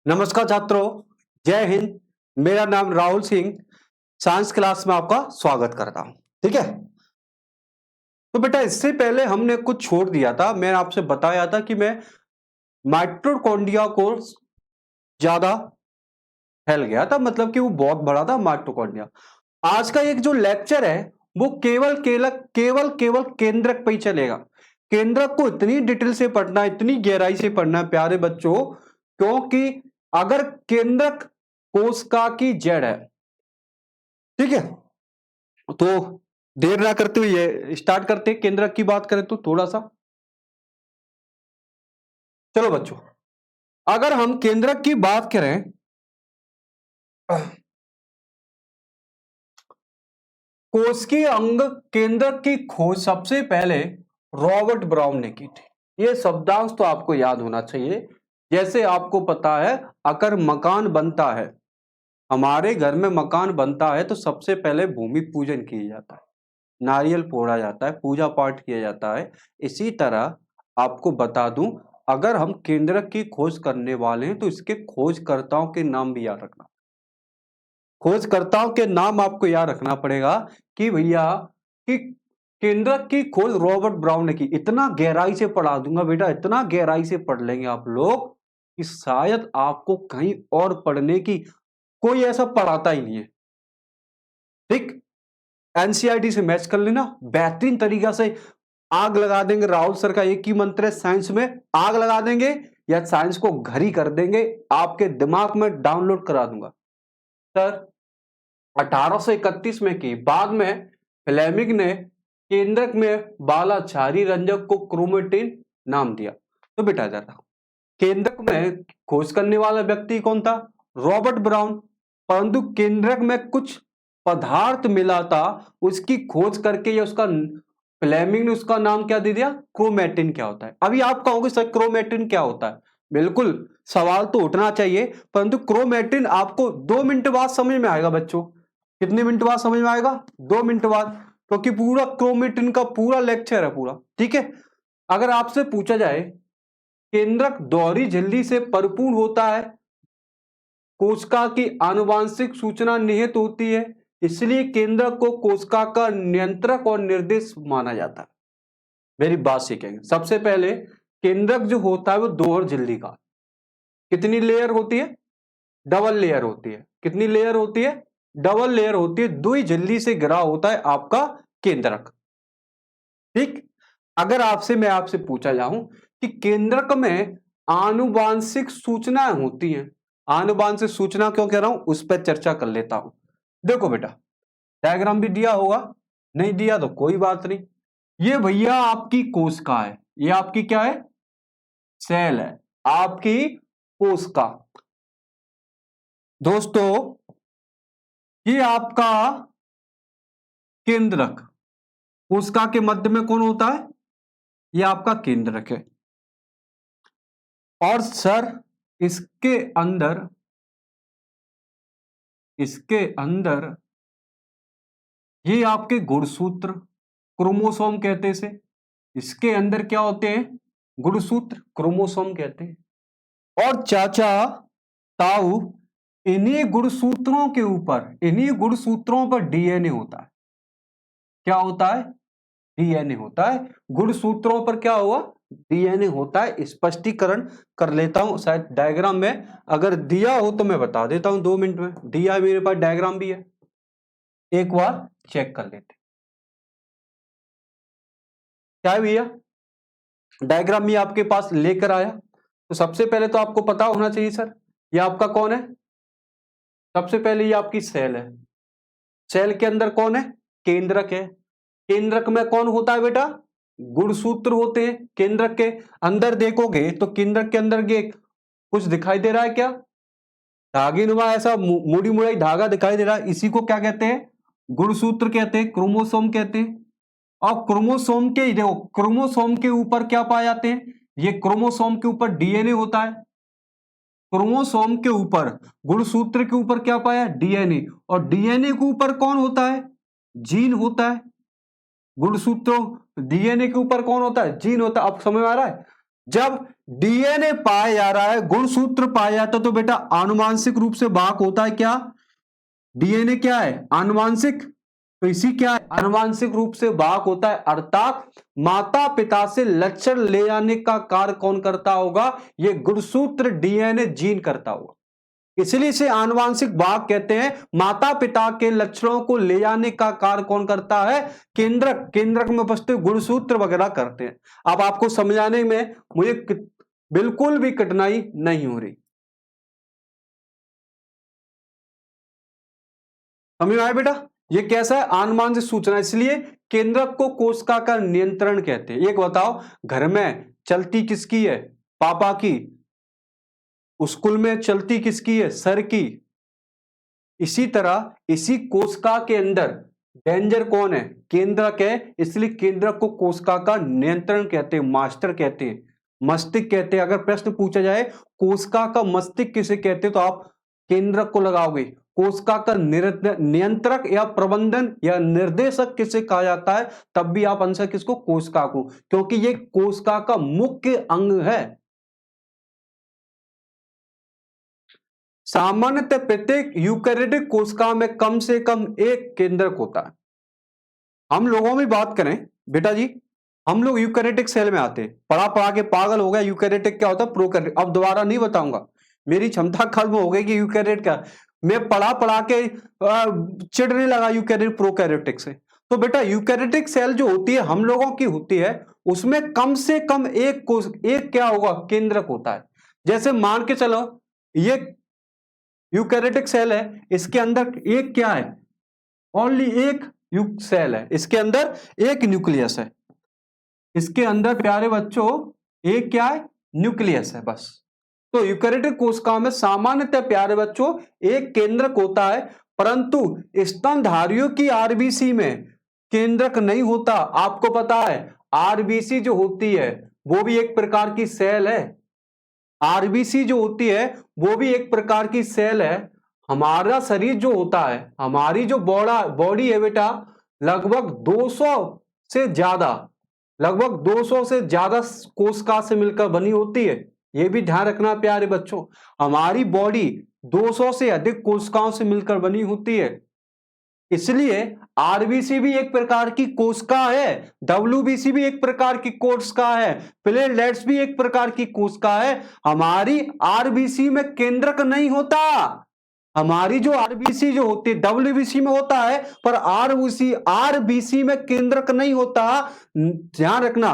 नमस्कार छात्रों, जय हिंद। मेरा नाम राहुल सिंह, साइंस क्लास में आपका स्वागत करता हूं। ठीक है, तो बेटा इससे पहले हमने कुछ छोड़ दिया था। मैंने आपसे बताया था कि मैं माइटोकॉन्ड्रिया को ज्यादा फैल गया था, मतलब कि वो बहुत बड़ा था माइटोकॉन्ड्रिया। आज का एक जो लेक्चर है वो केवल केवल केवल केवल केंद्रक पे ही चलेगा। केंद्रक को इतनी डिटेल से पढ़ना है, इतनी गहराई से पढ़ना है प्यारे बच्चों, क्योंकि अगर केंद्रक कोशिका की जड़ है, ठीक है, तो देर ना करते हुए स्टार्ट करते हैं। केंद्रक की बात करें तो थोड़ा सा चलो बच्चों, अगर हम केंद्रक की बात करें, कोशिकीय अंग केंद्रक की खोज सबसे पहले रॉबर्ट ब्राउन ने की थी। ये शब्दांश तो आपको याद होना चाहिए। जैसे आपको पता है, अगर मकान बनता है, हमारे घर में मकान बनता है तो सबसे पहले भूमि पूजन किया जाता है, नारियल फोड़ा जाता है, पूजा पाठ किया जाता है। इसी तरह आपको बता दूं, अगर हम केंद्रक की खोज करने वाले हैं तो इसके खोजकर्ताओं के नाम भी याद रखना। खोजकर्ताओं के नाम आपको याद रखना पड़ेगा कि भैया कि केंद्रक की खोज रॉबर्ट ब्राउन ने की। इतना गहराई से पढ़ा दूंगा बेटा, इतना गहराई से पढ़ लेंगे आप लोग कि शायद आपको कहीं और पढ़ने की कोई ऐसा पढ़ाता ही नहीं है। ठीक, एनसीईआरटी से मैच कर लेना बेहतरीन तरीका से। आग लगा देंगे, राहुल सर का एक ही मंत्र है साइंस में, आग लगा देंगे या साइंस को घर ही कर देंगे, आपके दिमाग में डाउनलोड करा दूंगा। सर 1831 में की, बाद में फ्लेमिंग ने केंद्रक में बाला क्षारीय रंजक को क्रोमेटिन नाम दिया। तो बेटा जरा, केंद्रक में खोज करने वाला व्यक्ति कौन था? Robert brown. परंतु केंद्रक में कुछ पदार्थ मिला था, उसकी खोज करके या उसका फ्लेमिंग ने उसका नाम क्या दे दिया? क्रोमेटिन। क्या होता है? अभी आप कहोगे सर क्रोमेटिन क्या होता है? बिल्कुल, सवाल तो उठना चाहिए, परंतु क्रोमेटिन आपको 2 मिनट बाद समझ में आएगा बच्चों। कितने मिनट बाद समझ में आएगा? 2 मिनट बाद, क्योंकि पूरा क्रोमेटिन का पूरा लेक्चर है पूरा। ठीक है, अगर आपसे पूछा जाए केंद्रक दोहरी झिल्ली से परिपूर्ण होता है, कोशिका की आनुवांशिक सूचना निहित होती है, इसलिए केंद्रक को कोशिका का नियंत्रक और निर्देश माना जाता है। मेरी बात सीखेंगे। सबसे पहले केंद्रक जो होता है वो दोहर झिल्ली का, कितनी लेयर होती है? डबल लेयर होती है। कितनी लेयर होती है? डबल लेयर होती है। दुई झिल्ली से घिरा होता है आपका केंद्रक। ठीक, अगर मैं आपसे पूछा जाऊं कि केंद्रक में आनुवांशिक सूचनाएं होती हैं, आनुवांशिक सूचना क्यों कह रहा हूं, उस पर चर्चा कर लेता हूं। देखो बेटा, डायग्राम भी दिया होगा, नहीं दिया तो कोई बात नहीं। ये भैया आपकी कोशिका है, ये आपकी क्या है? सेल है, आपकी कोशिका। दोस्तों, ये आपका केंद्रक, कोशिका के मध्य में कौन होता है? ये आपका केंद्रक है। और सर इसके अंदर ये आपके गुणसूत्र, क्रोमोसोम कहते हैं इसे। इसके अंदर क्या होते हैं? गुणसूत्र, क्रोमोसोम कहते हैं। और चाचा ताऊ, इन्हीं गुणसूत्रों के ऊपर, इन्हीं गुणसूत्रों पर डीएनए होता है। क्या होता है? डीएनए होता है। गुणसूत्रों पर क्या हुआ? डीएनए होता है। स्पष्टीकरण कर लेता हूं, शायद डायग्राम में अगर दिया हो तो मैं बता देता हूं 2 मिनट में। दिया है मेरे पास, डायग्राम भी है, एक बार चेक कर लेते। क्या है भैया? डायग्राम भी आपके पास लेकर आया। तो सबसे पहले तो आपको पता होना चाहिए सर, ये आपका कौन है? सबसे पहले ये आपकी सेल है। सेल के अंदर कौन है? केंद्रक है। केंद्रक में कौन होता है बेटा? गुणसूत्र होते हैं। केंद्रक के अंदर देखोगे तो केंद्रक के अंदर ये कुछ दिखाई दे रहा है क्या? धागे नुमा ऐसा मुड़ी मुड़ाई धागा दिखाई दे रहा है, इसी को क्या कहते हैं? गुणसूत्र कहते हैं, क्रोमोसोम कहते हैं। और क्रोमोसोम के, देखो क्रोमोसोम के ऊपर क्या पाए जाते हैं? ये क्रोमोसोम के ऊपर डीएनए होता है। क्रोमोसोम के ऊपर, गुणसूत्र के ऊपर क्या पाया? डीएनए। और डीएनए के ऊपर कौन होता है? जीन होता है। गुणसूत्रों, डीएनए के ऊपर कौन होता है? जीन होता है। अब समझ में आ रहा है? जब डीएनए पाया जा रहा है, गुणसूत्र पाया जाता है, तो बेटा आनुवांशिक रूप से वाहक होता है क्या? डीएनए क्या है? आनुवांशिक। तो इसी क्या है? आनुवांशिक रूप से वाहक होता है, अर्थात माता पिता से लक्षण ले जाने का कार्य कौन करता होगा? ये गुणसूत्र डीएनए जीन करता होगा। इसलिए इसे आनुवांशिक वाहक कहते हैं। माता पिता के लक्षणों को ले जाने का कार्य कौन करता है? केंद्रक। केंद्रक में उपस्थित गुणसूत्र वगैरह करते हैं। अब आपको समझाने में मुझे बिल्कुल भी कठिनाई नहीं हो रही। समझ में आया बेटा? ये कैसा है? आनुवांशिक सूचना। इसलिए केंद्रक को कोशिका का नियंत्रण कहते हैं। एक बताओ, घर में चलती किसकी है? पापा की। स्कूल में चलती किसकी है? सर की। इसी तरह इसी कोशिका के अंदर डेंजर कौन है? केंद्रक है। इसलिए केंद्रक को कोशिका का नियंत्रण कहते हैं, मास्टर कहते हैं, मस्तिष्क कहते हैं। अगर प्रश्न पूछा जाए कोशिका का मस्तिष्क किसे कहते हैं, तो आप केंद्रक को लगाओगे। कोशिका का नियंत्रक या प्रबंधन या निर्देशक किसे कहा जाता है, तब भी आप आंसर किसको? कोशिका को, क्योंकि ये कोशिका का मुख्य अंग है। सामान्यतः प्रत्येक यूकेरियोटिक कोशिका में कम से कम एक केंद्रक होता है। हम लोगों में बात करें बेटा जी, हम लोग यूकेरियोटिक सेल में आते हैं, पढ़ा पढ़ा के पागल हो गया। यूकेरियोटिक क्या होता है? प्रोकैरियोटिक। अब दोबारा नहीं बताऊंगा, मेरी क्षमता खत्म हो गई कि यूकेरियोट क्या। मैं पढ़ा पढ़ा के चिढ़ने लगा यूकेरियोट प्रोकैरियोटिक से। तो बेटा यूकेरियोटिक सेल जो होती है हम लोगों की होती है, उसमें कम से कम एक क्या होगा? केंद्रक होता है। जैसे मान के चलो ये यूकेरियोटिक सेल है, इसके अंदर एक क्या है? ओनली एक सेल है, इसके अंदर एक न्यूक्लियस है। इसके अंदर प्यारे बच्चों एक क्या है? न्यूक्लियस है बस। तो यूकेरियोटिक कोशिका में सामान्यतः प्यारे बच्चों एक केंद्रक होता है, परंतु स्तनधारियों की आरबीसी में केंद्रक नहीं होता। आपको पता है आरबीसी जो होती है वो भी एक प्रकार की सेल है। आरबीसी जो होती है वो भी एक प्रकार की सेल है। हमारा शरीर जो होता है, हमारी जो बॉडी है बेटा, लगभग 200 से ज्यादा लगभग 200 से ज्यादा कोशिका से मिलकर बनी होती है। यह भी ध्यान रखना प्यारे बच्चों, हमारी बॉडी 200 से अधिक कोशिकाओं से मिलकर बनी होती है। इसलिए आरबीसी भी एक प्रकार की कोशिका है, डब्ल्यूबीसी भी एक प्रकार की कोशिका है, प्लेटलेट्स भी एक प्रकार की कोशिका है। हमारी आरबीसी में केंद्रक नहीं होता। हमारी जो आरबीसी जो होती है डब्ल्यूबीसी में होता है, पर आरबीसी में केंद्रक नहीं होता। ध्यान रखना,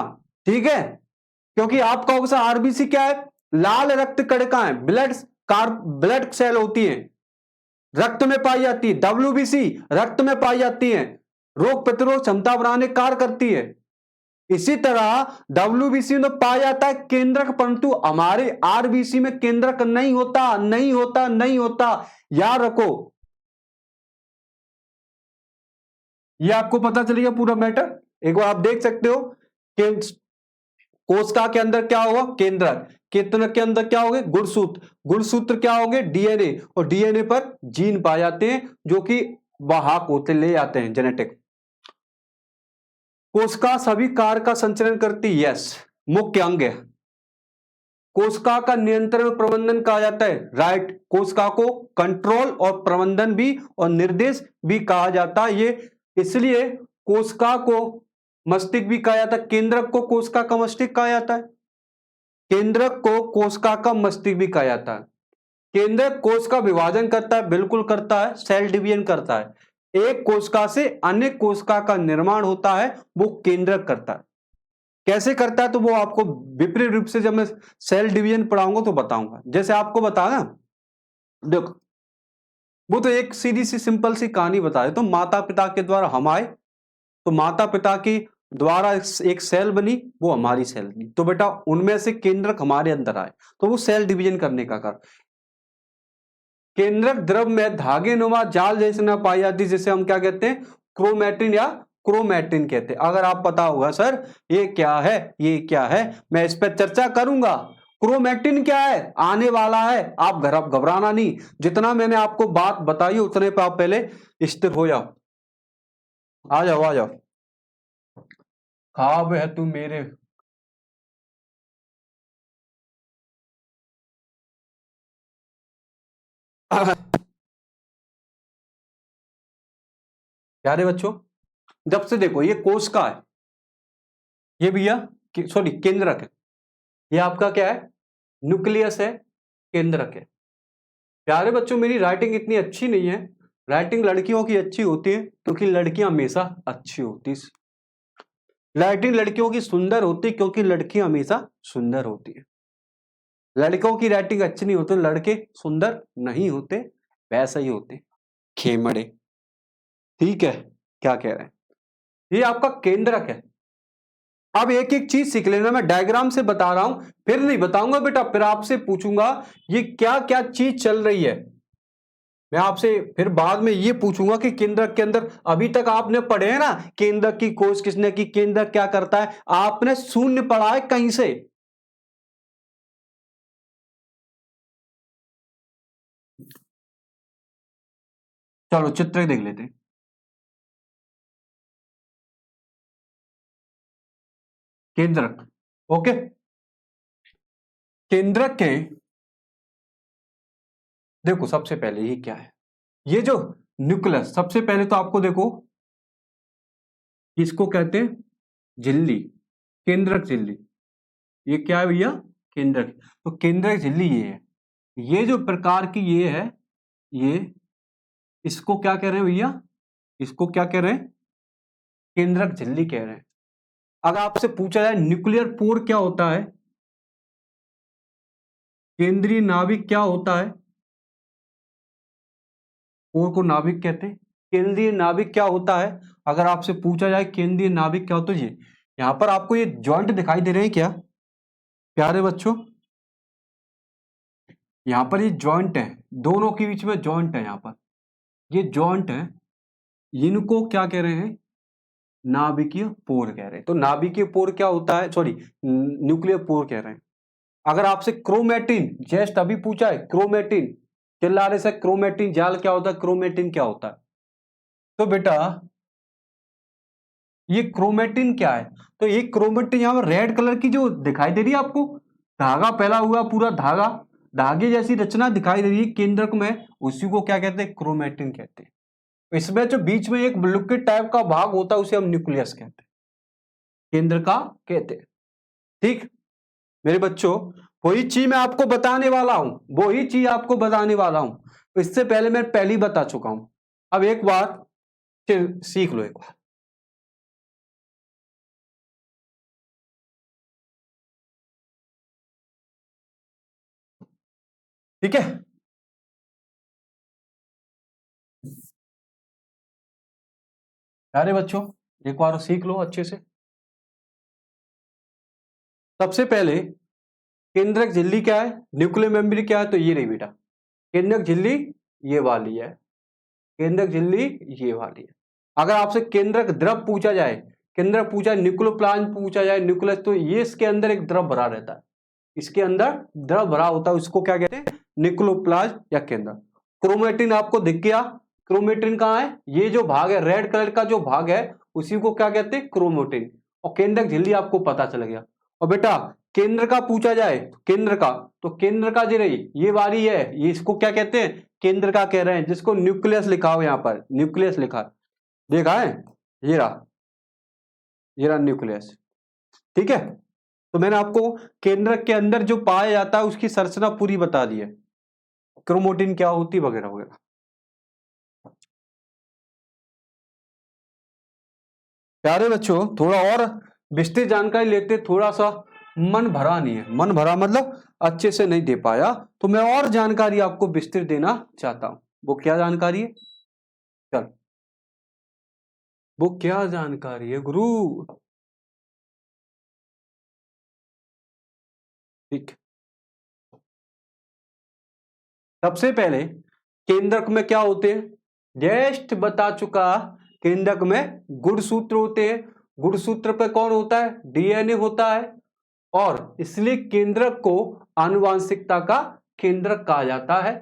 ठीक है? क्योंकि आप कहोगे सर आरबीसी क्या है? लाल रक्त कणिकाएं, ब्लड सेल होती है, रक्त में पाई जाती है। डब्ल्यूबीसी रक्त में पाई जाती है, रोग प्रतिरोध क्षमता बढ़ाने कार्य करती है। इसी तरह डब्ल्यूबीसी में पाया जाता है केंद्रक, परंतु हमारे आरबीसी में केंद्रक नहीं होता, नहीं होता, नहीं होता। याद रखो, ये आपको पता चलेगा पूरा मैटर। एक बार आप देख सकते हो कि कोशिका के अंदर क्या होगा? केंद्रक। केंद्रक के अंदर क्या होगे? गुणसूत्र। गुणसूत्र क्या होंगे? डीएनए। और डीएनए पर जीन पाए जाते हैं जो कि वाहक होते ले जाते हैं, जेनेटिक। कोशिका सभी कार्य का संचालन करती है, यस, मुख्य अंग है। कोशिका का नियंत्रण और प्रबंधन कहा जाता है, राइट। कोशिका को कंट्रोल और प्रबंधन भी और निर्देश भी कहा जाता है। ये इसलिए कोशिका को मस्तिष्क भी कहा जाता है। केंद्रक को कोशिका का मस्तिष्क कहा जाता है। केंद्रक को कोशिका का मस्तिष्क भी कहा जाता है। केंद्रक कोश का विभाजन करता है, बिल्कुल करता है, सेल डिवीजन करता है। एक कोशिका से अन्य कोशिका का निर्माण होता है, वो केंद्रक करता है। कैसे करता है तो वो आपको विपरीत रूप से जब मैं सेल डिवीजन पढ़ाऊंगा तो बताऊंगा। जैसे आपको बताना, देखो वो तो एक सीधी सी सिंपल सी कहानी बताए, तो माता पिता के द्वारा हम आए, तो माता पिता की द्वारा एक सेल बनी, वो हमारी सेल बनी। तो बेटा उनमें से केंद्रक हमारे अंदर आए, तो वो सेल डिवीजन करने का कार्य। केंद्रक द्रव में धागे नुमा जाल जैसे ना पाई जाती, जिसे हम क्या कहते हैं? क्रोमैटिन या क्रोमैटिन कहते हैं। अगर आप पता होगा सर ये क्या है, ये क्या है, मैं इस पर चर्चा करूंगा। क्रोमैटिन क्या है आने वाला है, आप घबराना नहीं। जितना मैंने आपको बात बताई उतने पर आप पहले स्थिर हो जाओ। आ जाओ आ जाओ। ख्वाब है तू मेरे प्यारे बच्चों, जब से देखो ये कोशिका है, ये भैया सॉरी केंद्रक है, ये आपका क्या है, न्यूक्लियस है, केंद्रक है। प्यारे बच्चों, मेरी राइटिंग इतनी अच्छी नहीं है, राइटिंग लड़कियों की अच्छी होती है क्योंकि लड़कियां हमेशा अच्छी होती है। राइटिंग लड़कियों की सुंदर होती है क्योंकि लड़कियां हमेशा सुंदर होती है। लड़कों की राइटिंग अच्छी नहीं होती, लड़के सुंदर नहीं होते, वैसा ही होते खेमड़े। ठीक है, क्या कह रहे हैं, ये आपका केंद्रक है। अब एक एक चीज सीख लेना, मैं डायग्राम से बता रहा हूं, फिर नहीं बताऊंगा बेटा, फिर आपसे पूछूंगा ये क्या क्या चीज चल रही है। मैं आपसे फिर बाद में ये पूछूंगा कि केंद्रक के अंदर, अभी तक आपने पढ़े है ना केंद्रक की खोज किसने की, केंद्रक क्या करता है, आपने शून्य पढ़ा है कहीं से। चलो चित्र देख लेते हैं। केंद्रक, ओके, केंद्रक के देखो सबसे पहले ये क्या है, ये जो न्यूक्लियस, सबसे पहले तो आपको देखो इसको कहते हैं झिल्ली, केंद्रक झिल्ली। ये क्या है भैया, केंद्रक। तो केंद्रक झिल्ली ये है, ये जो प्रकार की ये है, ये इसको क्या कह रहे हैं भैया, इसको क्या कह रहे हैं, केंद्रक झिल्ली कह रहे हैं। अगर आपसे पूछा जाए न्यूक्लियर पोर क्या होता है, केंद्रीय नाभिक क्या होता है, पोर को नाभिक कहते हैं। केंद्रीय नाभिक क्या होता है, अगर आपसे पूछा जाए केंद्रीय नाभिक क्या होता है, ये यहां पर आपको ये जॉइंट दिखाई दे रहे हैं क्या प्यारे बच्चों, यहां पर ये जॉइंट है, दोनों के बीच में जॉइंट है, यहां पर ये जॉइंट है, इनको क्या कह रहे हैं, नाभिकीय पोर कह रहे हैं। तो नाभिकीय पोर क्या होता है, सॉरी न्यूक्लियर पोर कह रहे हैं। अगर आपसे क्रोमेटिन, जस्ट अभी पूछा है क्रोमेटिन, चिल्ला रहे से क्रोमेटिन जाल क्या होता है, क्रोमेटिन क्या होता है, तो बेटा ये क्रोमेटिन क्या है, तो ये क्रोमेटिन यहां पर रेड कलर की जो दिखाई दे रही है आपको, धागा फैला हुआ पूरा धागा, धागे जैसी रचना दिखाई दे रही है केंद्रक में, उसी को क्या कहते हैं, क्रोमेटिन कहते हैं। इसमें जो बीच में एक लिक्विड टाइप का भाग होता है उसे हम न्यूक्लियस कहते हैं, केंद्र का कहते हैं। ठीक मेरे बच्चों, वही चीज मैं आपको बताने वाला हूं, वही चीज आपको बताने वाला हूं, इससे पहले मैं पहले बता चुका हूं। अब एक बार फिर सीख लो एक बार। ठीक है, अरे बच्चों एक बार सीख लो अच्छे से। सबसे पहले केंद्रक झिल्ली क्या है, न्यूक्लियर मेमोरी क्या है, तो ये रही बेटा केंद्रक झिल्ली, ये वाली है केंद्रक झिल्ली, ये वाली है। अगर आपसे केंद्रक द्रव पूछा जाए, केंद्रक पूछा न्यूक्लियोप्लाज्म पूछा जाए, न्यूक्लियस, तो ये इसके अंदर एक द्रव भरा रहता है, इसके अंदर द्रव भरा होता है, उसको क्या कहते हैं, न्यूक्लियोप्लाज्म या केंद्र। क्रोमेटिन आपको दिख गया, क्रोमेटिन कहाँ है, ये जो भाग है रेड कलर का जो भाग है उसी को क्या कहते हैं, क्रोमेटिन। और केंद्रक झिल्ली आपको पता चल गया। और बेटा केंद्र का पूछा जाए, केंद्र का, तो केंद्र का जी रही ये वाली है, ये इसको क्या कहते हैं, केंद्र का कह रहे हैं, जिसको न्यूक्लियस लिखा हो, यहां पर न्यूक्लियस लिखा है, देखा है, ये रहा, ये रहा न्यूक्लियस। ठीक है, तो मैंने आपको केंद्रक के अंदर जो पाया जाता है उसकी संरचना पूरी बता दी है, क्रोमोटिन क्या होती वगैरह वगैरह। प्यारे बच्चों थोड़ा और विस्तृत जानकारी लेते, थोड़ा सा मन भरा नहीं है, मन भरा मतलब अच्छे से नहीं दे पाया, तो मैं और जानकारी आपको विस्तृत देना चाहता हूं। वो क्या जानकारी है, चल वो क्या जानकारी है गुरु। ठीक, सबसे पहले केंद्रक में क्या होते हैं, जस्ट बता चुका, केंद्रक में गुणसूत्र होते हैं, गुणसूत्र पे कौन होता है, डीएनए होता है, और इसलिए केंद्रक को आनुवांशिकता का केंद्रक कहा जाता है,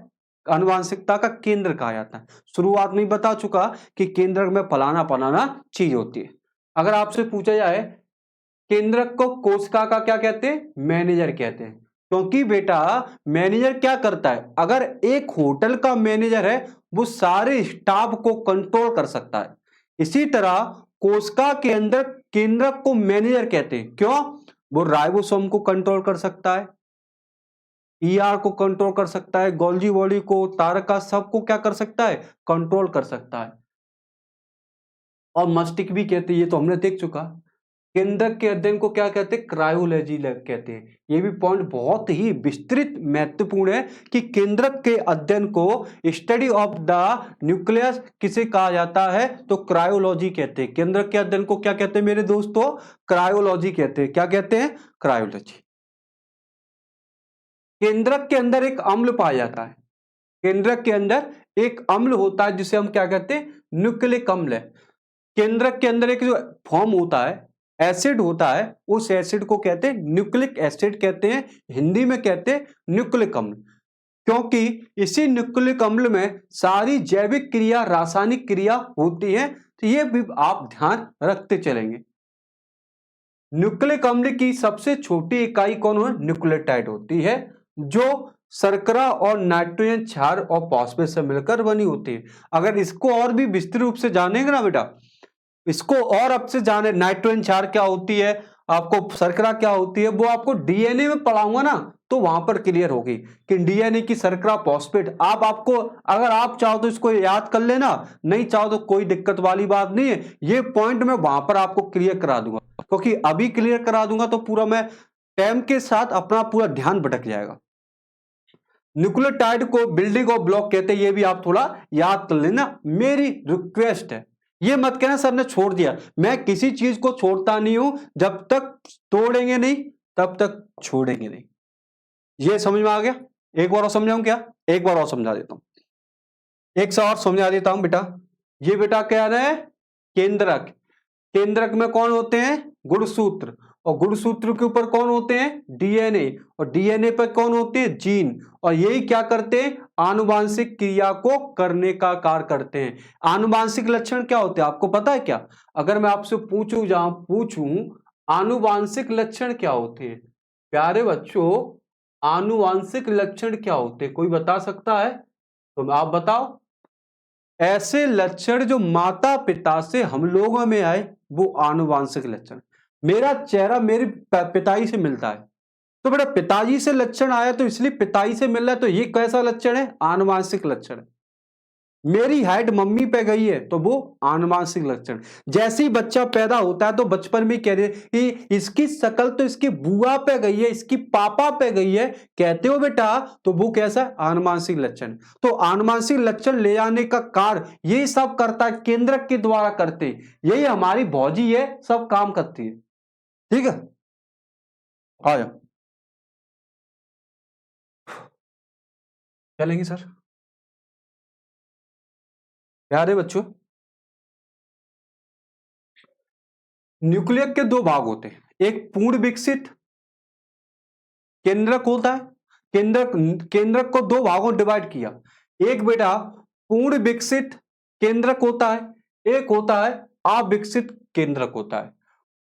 आनुवांशिकता का केंद्र कहा जाता है। शुरुआत में बता चुका कि केंद्रक में फलाना फलाना चीज होती है। अगर आपसे पूछा जाए केंद्रक को कोशिका का क्या कहते हैं, मैनेजर कहते हैं, क्योंकि बेटा मैनेजर क्या करता है, अगर एक होटल का मैनेजर है वो सारे स्टाफ को कंट्रोल कर सकता है। इसी तरह कोशिका के अंदर केंद्रक को मैनेजर कहते हैं। क्यों? वो राइबोसोम को कंट्रोल कर सकता है, ईआर को कंट्रोल कर सकता है, गोल्जी बॉडी को, तारका सबको क्या कर सकता है, कंट्रोल कर सकता है। और मस्तिष्क भी कहते हैं, ये तो हमने देख चुका। केंद्रक के अध्ययन को क्या कहते हैं, क्रायोलॉजी कहते हैं। ये भी पॉइंट बहुत ही विस्तृत महत्वपूर्ण है कि केंद्रक के अध्ययन को स्टडी ऑफ द न्यूक्लियस किसे कहा जाता है, तो क्रायोलॉजी कहते हैं। केंद्रक के अध्ययन को क्या कहते हैं मेरे दोस्तों, क्रायोलॉजी कहते हैं। क्या कहते हैं, क्रायोलॉजी। केंद्रक के अंदर एक अम्ल पाया जाता है, केंद्रक के अंदर एक अम्ल होता है जिसे हम क्या कहते हैं, न्यूक्लिक अम्ल है। केंद्रक के अंदर एक जो फॉर्म होता है, एसिड होता है, उस एसिड को कहते हैं न्यूक्लिक एसिड कहते हैं, हिंदी में कहते हैं न्यूक्लिक अम्ल। क्योंकि इसी न्यूक्लिक अम्ल में सारी जैविक क्रिया, रासायनिक क्रिया होती है, तो ये भी आप ध्यान रखते चलेंगे। न्यूक्लिक अम्ल की सबसे छोटी इकाई कौन है, न्यूक्लियोटाइड होती है, जो शर्करा और नाइट्रोजन क्षार और फॉस्फेट से मिलकर बनी होती है। अगर इसको और भी विस्तृत रूप से जानेंगे ना बेटा, इसको और अब से जाने, नाइट्रोजन क्षार क्या होती है, आपको शर्करा क्या होती है, वो आपको डीएनए में पढ़ाऊंगा ना, तो वहां पर क्लियर होगी कि डीएनए की शर्करा फॉस्फेट। आपको अगर आप चाहो तो इसको याद कर लेना, नहीं चाहो तो कोई दिक्कत वाली बात नहीं है। ये पॉइंट मैं वहां पर आपको क्लियर करा दूंगा, क्योंकि अभी क्लियर करा दूंगा तो पूरा मैं टाइम के साथ अपना पूरा ध्यान भटक जाएगा। न्यूक्लियोटाइड को बिल्डिंग ऑफ ब्लॉक कहते हैं, ये भी आप थोड़ा याद कर लेना, मेरी रिक्वेस्ट है। ये मत कहना सर ने छोड़ दिया, मैं किसी चीज को छोड़ता नहीं हूं, जब तक तोड़ेंगे नहीं तब तक छोड़ेंगे नहीं। ये समझ में आ गया? एक बार और समझाऊं क्या, एक बार और समझा देता हूं, एक से और समझा देता हूं बेटा। ये बेटा क्या है, केंद्रक। केंद्रक में कौन होते हैं, गुणसूत्र, और गुणसूत्र के ऊपर कौन होते हैं, डीएनए, और डीएनए पर कौन होते हैं, जीन। और यही क्या करते हैं, आनुवांशिक क्रिया को करने का कार्य करते हैं। आनुवांशिक लक्षण क्या होते हैं आपको पता है क्या? अगर मैं आपसे पूछूं आनुवांशिक लक्षण क्या होते हैं, प्यारे बच्चों आनुवांशिक लक्षण क्या होते हैं, कोई बता सकता है? तो आप बताओ। ऐसे लक्षण जो माता पिता से हम लोगों में आए, वो आनुवांशिक लक्षण। मेरा चेहरा मेरे पिताजी से मिलता है, तो बेटा पिताजी से लक्षण आया तो इसलिए पिताजी से मिल रहा है, तो ये कैसा लक्षण है, आनुवांशिक लक्षण। मेरी हाइट मम्मी पे गई है तो वो आनुवांशिक लक्षण। जैसे ही बच्चा पैदा होता है तो बचपन में कह रहे कि इसकी शक्ल तो इसकी बुआ पे गई है, इसकी पापा पे गई है, कहते हो बेटा, तो वो कैसा है, आनुवांशिक लक्षण। तो आनुवांशिक लक्षण ले आने का कार्य यही सब करता है, केंद्रक के द्वारा करते, यही हमारी भौजी है, सब काम करती है। ठीक है, आ जाओ, चलेंगे सर। प्यारे बच्चों, न्यूक्लियस के दो भाग होते हैं, एक पूर्ण विकसित केंद्रक होता है। केंद्रक को दो भागों में डिवाइड किया, एक बेटा पूर्ण विकसित केंद्रक होता है, एक होता है अविकसित केंद्रक होता है।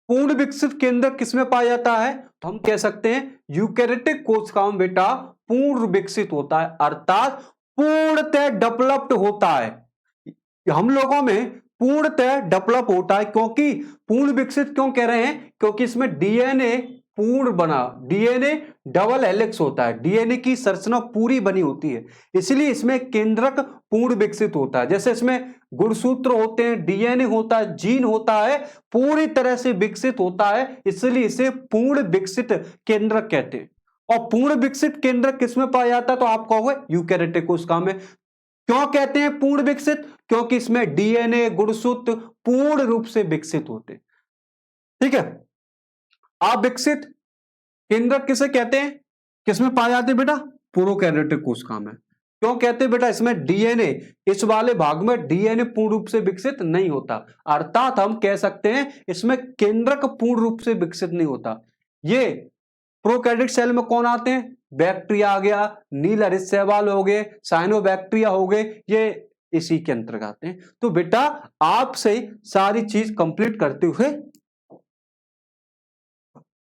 पूर्ण विकसित केंद्रक किसमें पाया जाता है, तो हम कह सकते हैं यूकैरियोटिक कोशिकाओं में बेटा पूर्ण विकसित होता है, अर्थात पूर्णतः डेवलप्ड होता है। हम लोगों में पूर्णतः डेवलप होता है, क्योंकि पूर्ण विकसित क्यों कह रहे हैं, क्योंकि इसमें डीएनए पूर्ण बना, डीएनए डबल हेलिक्स होता है, डीएनए की संरचना पूरी बनी होती है, इसलिए इसमें केंद्रक पूर्ण विकसित होता है। जैसे इसमें गुणसूत्र होते हैं, डीएनए होता है, जीन होता है, पूरी तरह से विकसित होता है, इसलिए इसे पूर्ण विकसित केंद्रक कहते हैं। और पूर्ण विकसित केंद्रक किसमें पाया जाता है, तो आप कहोगे यूकैरियोटिक कोशिका में। क्यों कहते हैं पूर्ण विकसित, क्योंकि इसमें डीएनए गुणसूत्र पूर्ण रूप से विकसित होते। ठीक है, अविकसित केंद्रक किसे कहते हैं, किसमें पाए जाते हैं बेटा, प्रोकैरियोटिक कोशिका में। क्यों कहते हैं बेटा, इसमें डीएनए, इस वाले भाग में डीएनए पूर्ण रूप से विकसित नहीं होता, अर्थात हम कह सकते हैं इसमें केंद्रक पूर्ण रूप से विकसित नहीं होता। ये प्रोकैरियोटिक सेल में कौन आते हैं, बैक्टीरिया आ गया, नील हरित शैवाल हो गए, साइनोबैक्टीरिया हो गए, ये इसी के अंतर्गत आते हैं। तो बेटा आपसे सारी चीज कंप्लीट करते हुए,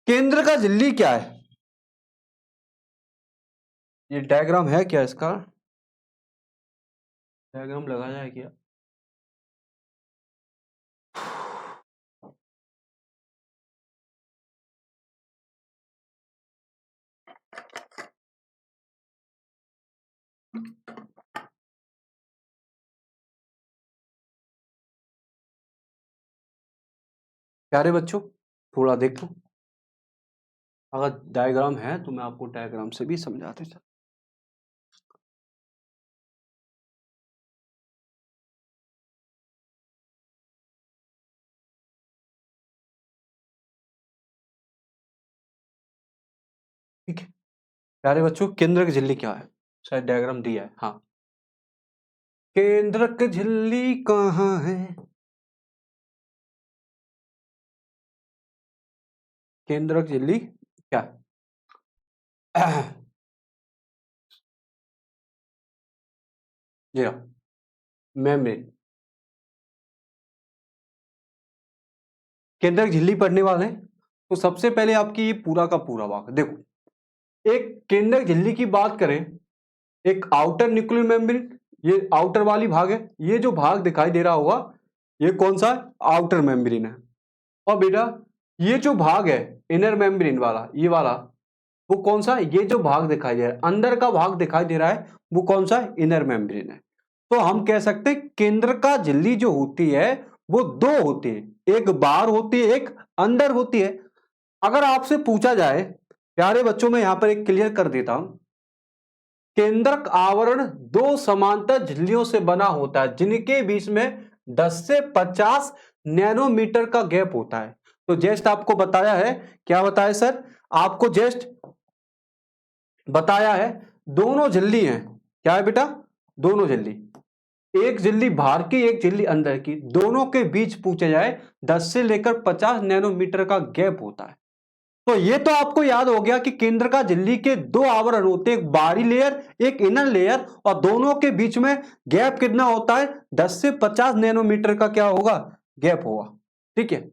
केंद्र का झिल्ली क्या है, ये डायग्राम है क्या इसका? डायग्राम लगाया है क्या? प्यारे बच्चों थोड़ा देखो, अगर डायग्राम है तो मैं आपको डायग्राम से भी समझाते चल। ठीक है प्यारे बच्चों, केंद्रक झिल्ली क्या है? शायद डायग्राम दिया है। हाँ, केंद्रक झिल्ली कहाँ है? केंद्रक झिल्ली क्या है? जी हाँ, मेम्ब्रेन। केंद्रक झिल्ली पढ़ने वाले हैं तो सबसे पहले आपकी ये पूरा का पूरा भाग देखो। एक केंद्रक झिल्ली की बात करें, एक आउटर न्यूक्लियर मेम्ब्रेन, ये आउटर वाली भाग है। ये जो भाग दिखाई दे रहा होगा ये कौन सा है? आउटर मेम्ब्रेन है। और बेटा ये जो भाग है इनर मेम्ब्रेन वाला, ये वाला वो कौन सा है? ये जो भाग दिखाई दे रहा है, अंदर का भाग दिखाई दे रहा है, वो कौन सा है? इनर मेम्ब्रेन है। तो हम कह सकते हैं केंद्र का झिल्ली जो होती है वो दो होती है, एक बाहर होती है, एक अंदर होती है। अगर आपसे पूछा जाए, प्यारे बच्चों में यहां पर एक क्लियर कर देता हूं, केंद्रक आवरण दो समांतर झिल्लियों से बना होता है जिनके बीच में 10 से 50 नैनोमीटर का गैप होता है। तो जस्ट आपको बताया है, क्या बताया सर? आपको जस्ट बताया है दोनों झिल्ली हैं। क्या है बेटा? दोनों झिल्ली, एक झिल्ली बाहर की एक झिल्ली अंदर की, दोनों के बीच पूछे जाए 10 से लेकर 50 नैनोमीटर का गैप होता है। तो ये तो आपको याद हो गया कि केंद्र का झिल्ली के दो आवरण होते हैं, एक बाहरी लेयर एक इनर लेयर, और दोनों के बीच में गैप कितना होता है? 10 से 50 नैनोमीटर का क्या होगा? गैप होगा। ठीक है,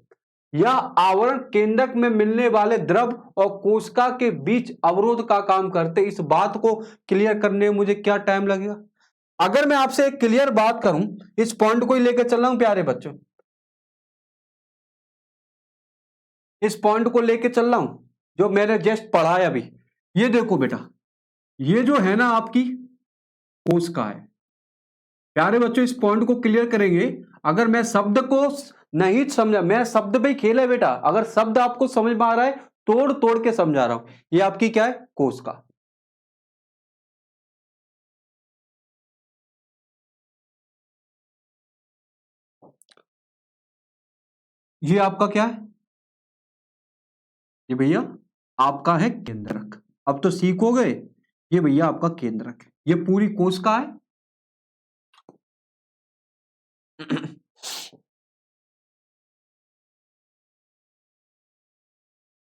यह आवरण केंद्रक में मिलने वाले द्रव और कोशिका के बीच अवरोध का काम करते। इस बात को क्लियर करने में मुझे क्या टाइम लगेगा? अगर मैं आपसे एक क्लियर बात करूं, इस पॉइंट को ही लेकर चल रहा हूं प्यारे बच्चों, इस पॉइंट को लेकर चल रहा हूं जो मैंने जस्ट पढ़ा है अभी। ये देखो बेटा, ये जो है ना आपकी कोशिका है। प्यारे बच्चों इस पॉइंट को क्लियर करेंगे। अगर मैं शब्द को नहीं समझा, मैं शब्द पे ही खेल है बेटा, अगर शब्द आपको समझ में आ रहा है तोड़ तोड़ के समझा रहा हूं। ये आपकी क्या है? कोशिका। ये आपका क्या है? ये भैया आपका है केंद्रक। अब तो सीखोगे, ये भैया आपका केंद्रक है, ये पूरी कोशिका है।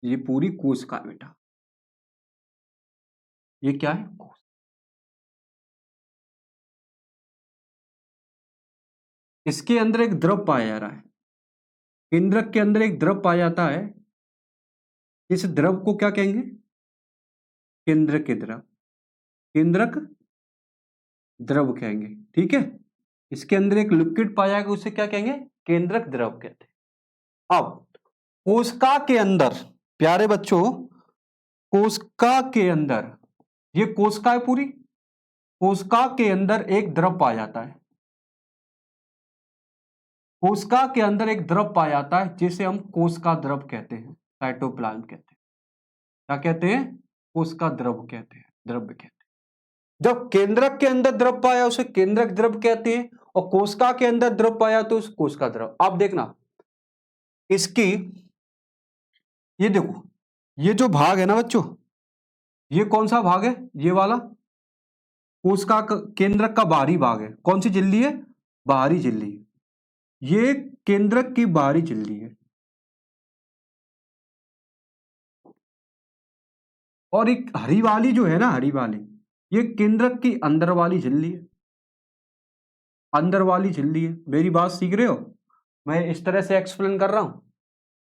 ये पूरी कोशिका है बेटा। ये क्या है? इसके अंदर एक द्रव पाया जा रहा है, केंद्रक के अंदर एक द्रव पाया जाता है। इस द्रव को क्या कहेंगे? केंद्रक के द्रव, केंद्रक द्रव कहेंगे। ठीक है, इसके अंदर एक लिक्विड पाया गया, उसे क्या कहेंगे? केंद्रक द्रव कहते हैं। अब कोशिका के अंदर प्यारे बच्चों, कोशिका के अंदर, ये कोशिका है पूरी, कोशिका के अंदर एक द्रव पाया जाता है। कोशिका के अंदर एक द्रव पाया जाता है जिसे हम कोशिका द्रव कहते हैं, साइटोप्लाज्म कहते हैं। क्या कहते हैं? कोशिका द्रव कहते हैं, द्रव्य कहते हैं। जब केंद्रक के अंदर द्रव पाया उसे केंद्रक द्रव कहते हैं, और कोशिका के अंदर द्रव पाया तो उसे कोशिका द्रव। आप देखना इसकी, ये देखो, ये जो भाग है ना बच्चों, ये कौन सा भाग है? ये वाला कोशिका केंद्रक का बाहरी भाग है। कौन सी झिल्ली है? बाहरी झिल्ली। ये केंद्रक की बाहरी झिल्ली है, और एक हरी वाली जो है ना, हरी वाली, ये केंद्रक की अंदर वाली झिल्ली है। अंदर वाली झिल्ली है। मेरी बात सीख रहे हो? मैं इस तरह से एक्सप्लेन कर रहा हूं,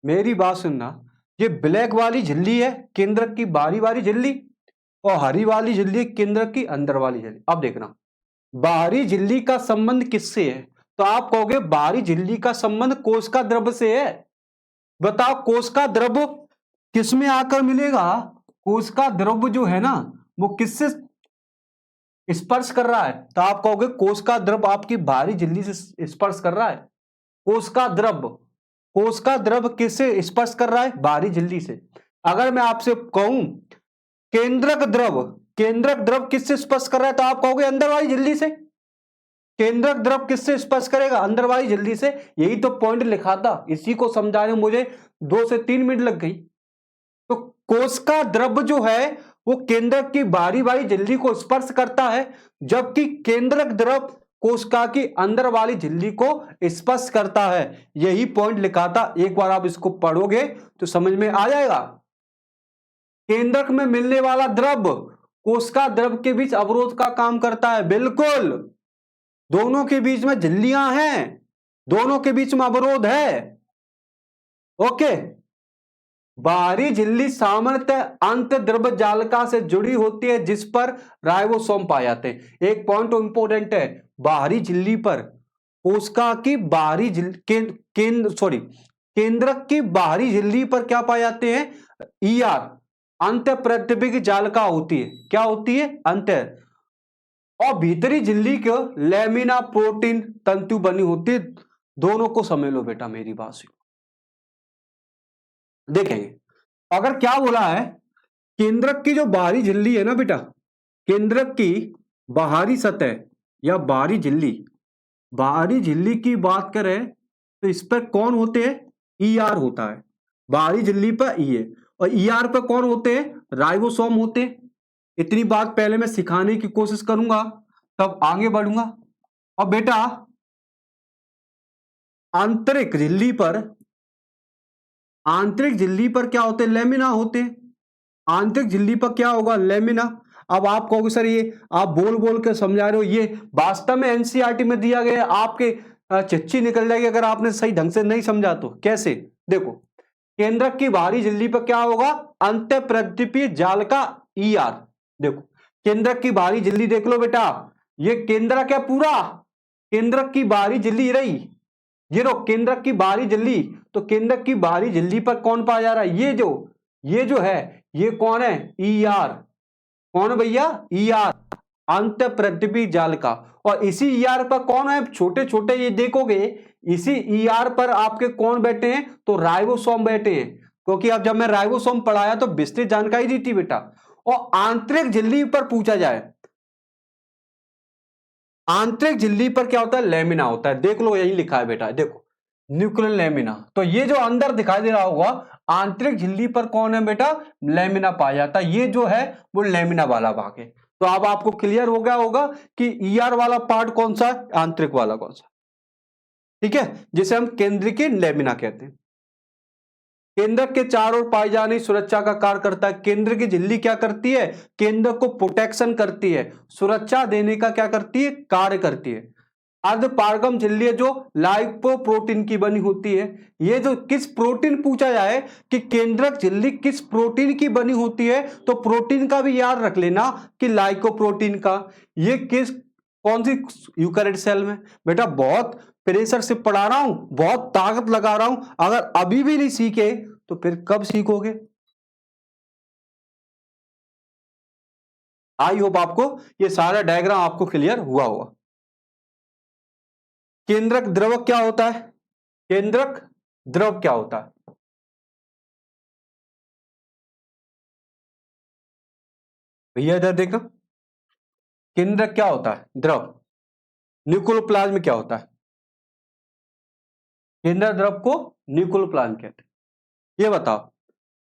मेरी बात सुनना। ये ब्लैक वाली झिल्ली है केंद्रक की बाहरी वाली झिल्ली, और हरी वाली झिल्ली केंद्रक की अंदर वाली झिल्ली। अब देखना बाहरी झिल्ली का संबंध किससे है, तो आप कहोगे बाहरी झिल्ली का संबंध कोशिका द्रव्य से है। बताओ कोशिका द्रव्य किसमें आकर मिलेगा, कोशिका द्रव्य जो है ना वो किससे स्पर्श कर रहा है, तो आप कहोगे कोशिका द्रव्य आपकी बाहरी झिल्ली से स्पर्श कर रहा है। कोशिका द्रव्य किससे स्पर्श कर रहा है, बाहरी झिल्ली से। अगर मैं आपसे कहूं केंद्रक द्रव किससे स्पर्श कर रहा है, तो आप कहोगे अंदर वाली झिल्ली से। केंद्रक द्रव किससे स्पर्श करेगा, अंदर वाली झिल्ली से। यही तो पॉइंट लिखा था, इसी को समझाने में मुझे 2 से 3 मिनट लग गई। तो कोशिका द्रव जो है वो केंद्रक की बाहरी वाली झिल्ली को स्पर्श करता है, जबकि केंद्रक द्रव कोशिका की अंदर वाली झिल्ली को स्पर्श करता है। यही पॉइंट लिखा था, एक बार आप इसको पढ़ोगे तो समझ में आ जाएगा। केंद्रक में मिलने वाला द्रव कोशिका द्रव के बीच अवरोध का काम करता है। बिल्कुल, दोनों के बीच में झिल्लियां हैं, दोनों के बीच में अवरोध है। ओके, बाहरी झिल्ली सामान्यतः अंत द्रव जालिका से जुड़ी होती है जिस पर राइबोसोम पाए जाते हैं। एक पॉइंट इंपॉर्टेंट है, बाहरी झिल्ली पर कोशिका की बाहरी केंद्रक की बाहरी झिल्ली पर क्या पाए जाते हैं, ईआर अंत प्रतिबिंब जालिका होती है। क्या होती है, अंत। और भीतरी झिल्ली को लेमिना प्रोटीन तंतु बनी होती है। दोनों को समझ लो बेटा मेरी बात से। देखेंगे अगर क्या बोला है, केंद्रक की जो बाहरी झिल्ली है ना बेटा, केंद्रक की बाहरी सतह या बाहरी झिल्ली की बात करें तो इस पर कौन होते हैं, ईआर होता है। बाहरी झिल्ली पर ई है और ईआर पर कौन होते हैं, राइबोसोम होते हैं। इतनी बात पहले मैं सिखाने की कोशिश करूंगा तब आगे बढ़ूंगा। और बेटा आंतरिक झिल्ली पर क्या होते हैं, लेमिना होते हैं। आंतरिक झिल्ली पर क्या होगा, लेमिना। अब आप कहोगे सर ये आप बोल बोल के समझा रहे हो, ये वास्तव में एनसीईआरटी में दिया गया है, आपके चिट्ठी निकल जाएगी अगर आपने सही ढंग से नहीं समझा तो। कैसे, देखो केंद्रक की बाहरी झिल्ली पर क्या होगा, अंत प्रतिबिंबीय जालिका ईआर। देखो केंद्रक की बाहरी झिल्ली देख लो बेटा, ये केंद्रक है पूरा, केंद्रक की बाहरी झिल्ली रही, ये रो केंद्रक की बाहरी झिल्ली। तो केंद्रक की बाहरी झिल्ली पर कौन पाया जा रहा है, ये जो है ये कौन है, ईआर। कौन भैया, ईआर अंत प्रतिबिंब जालिका। और इसी ईआर पर कौन है, छोटे छोटे ये देखोगे, इसी ईआर पर आपके कौन बैठे हैं, तो राइबोसोम बैठे हैं। क्योंकि अब जब मैं राइबोसोम पढ़ाया तो विस्तृत जानकारी दी थी बेटा। और आंतरिक झिल्ली पर पूछा जाए, आंतरिक झिल्ली पर क्या होता है, लेमिना होता है। देख लो यही लिखा है बेटा, देखो न्यूक्लियर लेमिना। तो ये जो अंदर दिखाई दे रहा होगा आंतरिक झिल्ली पर कौन है बेटा, लेमिना पाया जाता है। ये जो है वो लेमिना वाला भाग है। तो अब आपको क्लियर हो गया होगा कि ईआर वाला पार्ट कौन सा है, आंतरिक वाला कौन सा। ठीक है, जिसे हम केंद्रीय लेमिना कहते हैं। केंद्रक के चारों ओर पाई जाने सुरक्षा का कार्य करता है। केंद्र की झिल्ली क्या करती है, केंद्र को प्रोटेक्शन करती है, सुरक्षा देने का क्या करती है, कार्य करती है। अर्धपारगम झिल्ली है जो लाइपोप्रोटीन की बनी होती है। ये जो किस प्रोटीन पूछा जाए कि केंद्रक झिल्ली किस प्रोटीन की बनी होती है, तो प्रोटीन का भी याद रख लेना कि लाइकोप्रोटीन का। ये किस कौन सी यूकैरियोट सेल में, बेटा बहुत प्रेशर से पढ़ा रहा हूं, बहुत ताकत लगा रहा हूं, अगर अभी भी नहीं सीखे तो फिर कब सीखोगे। आई होप आपको ये सारा डायग्राम आपको क्लियर हुआ होगा। केंद्रक द्रव क्या होता है, केंद्रक द्रव क्या होता है, भैया इधर देखो। केंद्रक क्या होता है, द्रव। न्यूक्लियोप्लाज्म क्या होता है, केंद्रक द्रव को न्यूक्लियोप्लाज्म कहते हैं। ये बताओ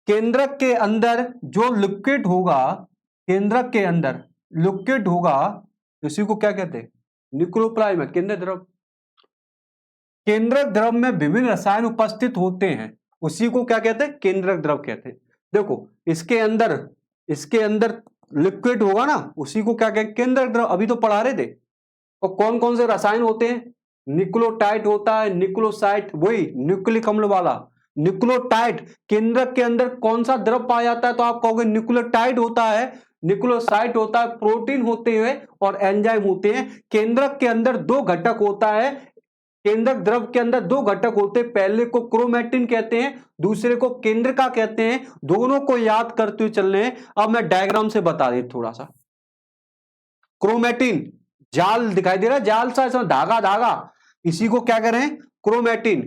केंद्रक के अंदर जो लिक्विड होगा, केंद्रक के अंदर लिक्विड होगा इसी को क्या कहते हैं, न्यूक्लियोप्लाज्म। केंद्रक द्रव, केंद्रक द्रव में विभिन्न रसायन उपस्थित होते हैं, उसी को क्या कहते हैं, केंद्रक द्रव कहते हैं। देखो इसके अंदर लिक्विड होगा ना, उसी को क्या कहते हैं, केंद्रक द्रव। अभी तो पढ़ा रहे थे। और कौन कौन से रसायन होते हैं, न्यूक्लियोटाइड होता है, न्यूक्लियोसाइड, वही न्यूक्लिक अम्ल वाला न्यूक्लियोटाइड। केंद्रक के अंदर कौन सा द्रव पाया जाता है, तो आप कहोगे न्यूक्लियोटाइड होता है। न्यूक्लियोसाइड होता है, प्रोटीन होते हैं और एंजाइम होते हैं। केंद्रक के अंदर दो घटक होता है, केंद्रक द्रव के अंदर दो घटक होते हैं, पहले को क्रोमैटिन कहते हैं, दूसरे को केंद्रिका कहते हैं। दोनों को याद करते हुए चल रहे हैं। अब मैं डायग्राम से बता दे थोड़ा सा। क्रोमैटिन जाल दिखाई दे रहा है, जाल सा ऐसा धागा धागा, इसी को क्या करें, क्रोमैटिन।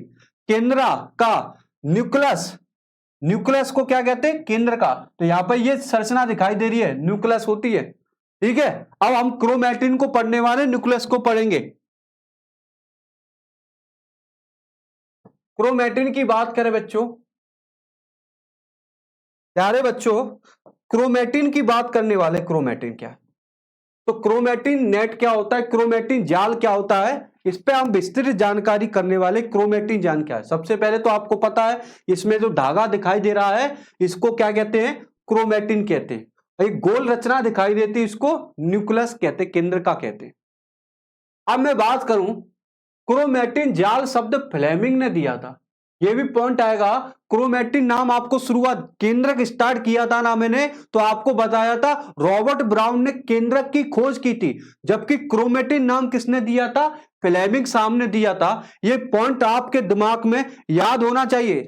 केंद्रा का न्यूक्लियस, न्यूक्लियस को क्या कहते हैं, केंद्र का। तो यहां पर ये संरचना दिखाई दे रही है, न्यूक्लियस होती है, ठीक है। अब हम क्रोमैटिन को पढ़ने वाले, न्यूक्लियस को पढ़ेंगे। क्रोमैटिन की बात करें बच्चों, प्यारे बच्चों, क्रोमैटिन की बात करने वाले, क्रोमैटिन क्या है, तो क्रोमैटिन नेट क्या होता है, क्रोमैटिन जाल क्या होता है, इस पे हम विस्तृत जानकारी करने वाले। क्रोमैटिन जाल क्या है, सबसे पहले तो आपको पता है, इसमें जो धागा दिखाई दे रहा है इसको क्या कहते हैं, क्रोमैटिन कहते हैं। एक गोल रचना दिखाई देती है, इसको न्यूक्लियस कहते हैं, केंद्रिका कहते हैं। अब मैं बात करूं, क्रोमैटिन जाल शब्द फ्लेमिंग ने दिया था, ये भी पॉइंट आएगा। क्रोमैटिन नाम आपको शुरुआत, केंद्रक स्टार्ट किया था ना मैंने, तो आपको बताया था रॉबर्ट ब्राउन ने केंद्रक की खोज की थी, जबकि क्रोमैटिन नाम किसने दिया था, फ्लेमिंग सामने दिया था। ये पॉइंट आपके दिमाग में याद होना चाहिए।